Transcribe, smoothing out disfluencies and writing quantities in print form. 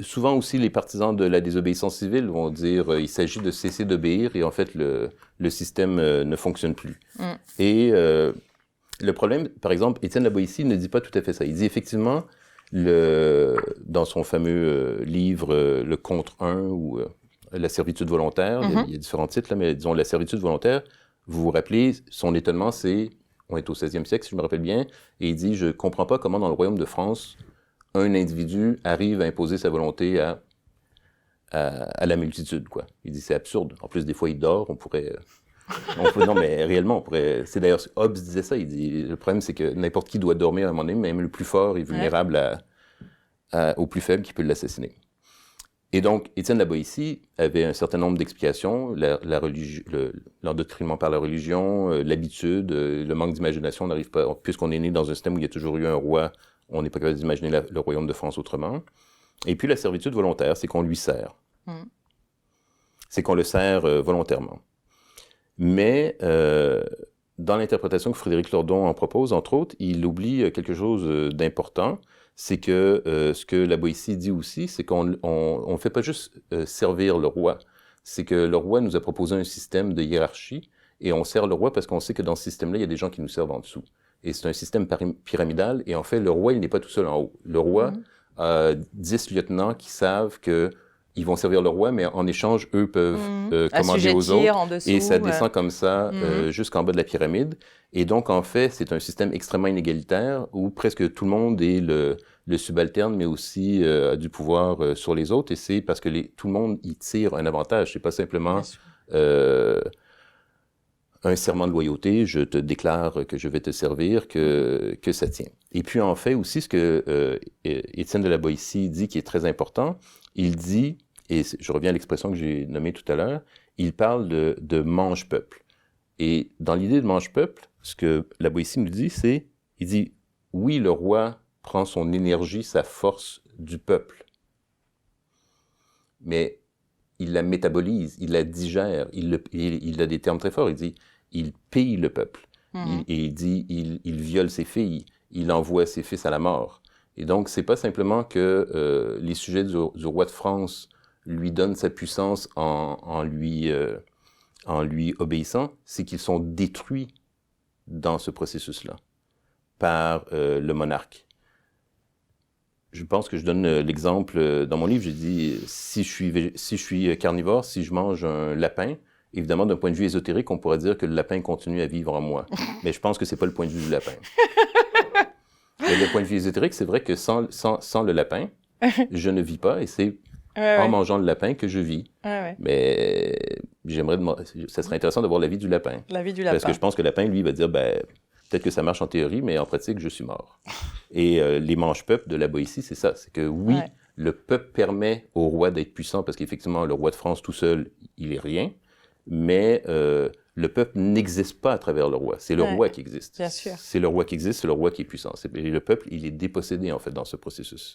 souvent aussi, les partisans de la désobéissance civile vont dire il s'agit de cesser d'obéir et en fait, le système ne fonctionne plus. Et le problème, par exemple, Étienne La Boétie ne dit pas tout à fait ça. Il dit effectivement, dans son fameux livre Le Contre 1 ou La servitude volontaire, il y a différents titres, là, mais disons La servitude volontaire, vous vous rappelez, son étonnement, c'est, on est au 16e siècle, si je me rappelle bien, et il dit, je comprends pas comment dans le royaume de France, un individu arrive à imposer sa volonté à la multitude, quoi. Il dit, c'est absurde. En plus, des fois, il dort, non, mais réellement, on pourrait... C'est d'ailleurs, Hobbes disait ça, il dit, le problème, c'est que n'importe qui doit dormir à un moment donné, même le plus fort est vulnérable au plus faible qui peut l'assassiner. Et donc, Étienne La Boétie avait un certain nombre d'explications, l'endoctrinement par la religion, l'habitude, le manque d'imagination, on n'arrive pas, puisqu'on est né dans un système où il y a toujours eu un roi, on n'est pas capable d'imaginer le royaume de France autrement. Et puis la servitude volontaire, c'est qu'on lui sert. C'est qu'on le sert volontairement. Mais dans l'interprétation que Frédéric Lordon en propose, entre autres, il oublie quelque chose d'important, c'est que ce que La Boétie dit aussi, c'est qu'on ne fait pas juste servir le roi, c'est que le roi nous a proposé un système de hiérarchie, et on sert le roi parce qu'on sait que dans ce système-là, il y a des gens qui nous servent en dessous. Et c'est un système pyramidal, et en fait, le roi, il n'est pas tout seul en haut. Le roi a 10 lieutenants qui savent que ils vont servir le roi, mais en échange, eux peuvent commander aux autres. En dessous, et ça descend comme ça jusqu'en bas de la pyramide. Et donc, en fait, c'est un système extrêmement inégalitaire où presque tout le monde est le subalterne, mais aussi a du pouvoir sur les autres. Et c'est parce que tout le monde y tire un avantage. C'est pas simplement un serment de loyauté, je te déclare que je vais te servir, que ça tient. Et puis, en fait, aussi, ce que Étienne de La Boétie dit qui est très important, il dit, et je reviens à l'expression que j'ai nommée tout à l'heure, il parle de mange-peuple. Et dans l'idée de mange-peuple, ce que La Boétie nous dit, c'est, il dit, oui, le roi prend son énergie, sa force du peuple, mais il la métabolise, il la digère, il a des termes très forts, il dit, il pille le peuple, et il dit, il viole ses filles, il envoie ses fils à la mort. Et donc, c'est pas simplement que les sujets du roi de France lui donnent sa puissance en lui obéissant, c'est qu'ils sont détruits dans ce processus-là par le monarque. Je pense que je donne l'exemple dans mon livre, j'ai dit, si je suis carnivore, si je mange un lapin, évidemment, d'un point de vue ésotérique, on pourrait dire que le lapin continue à vivre en moi. Mais je pense que c'est pas le point de vue du lapin. Mais le point de vue ésotérique, c'est vrai que sans le lapin, je ne vis pas, et c'est en mangeant le lapin que je vis. Mais ça serait intéressant de voir la vie du lapin. La vie du lapin. Parce que je pense que le lapin, lui, va dire, peut-être que ça marche en théorie, mais en pratique, je suis mort. Et les mange-peuples de La Boétie, c'est ça. C'est que oui, le peuple permet au roi d'être puissant, parce qu'effectivement, le roi de France tout seul, il est rien. Mais le peuple n'existe pas à travers le roi. C'est le roi qui existe. Bien sûr. C'est le roi qui existe, c'est le roi qui est puissant. Et le peuple, il est dépossédé, en fait, dans ce processus.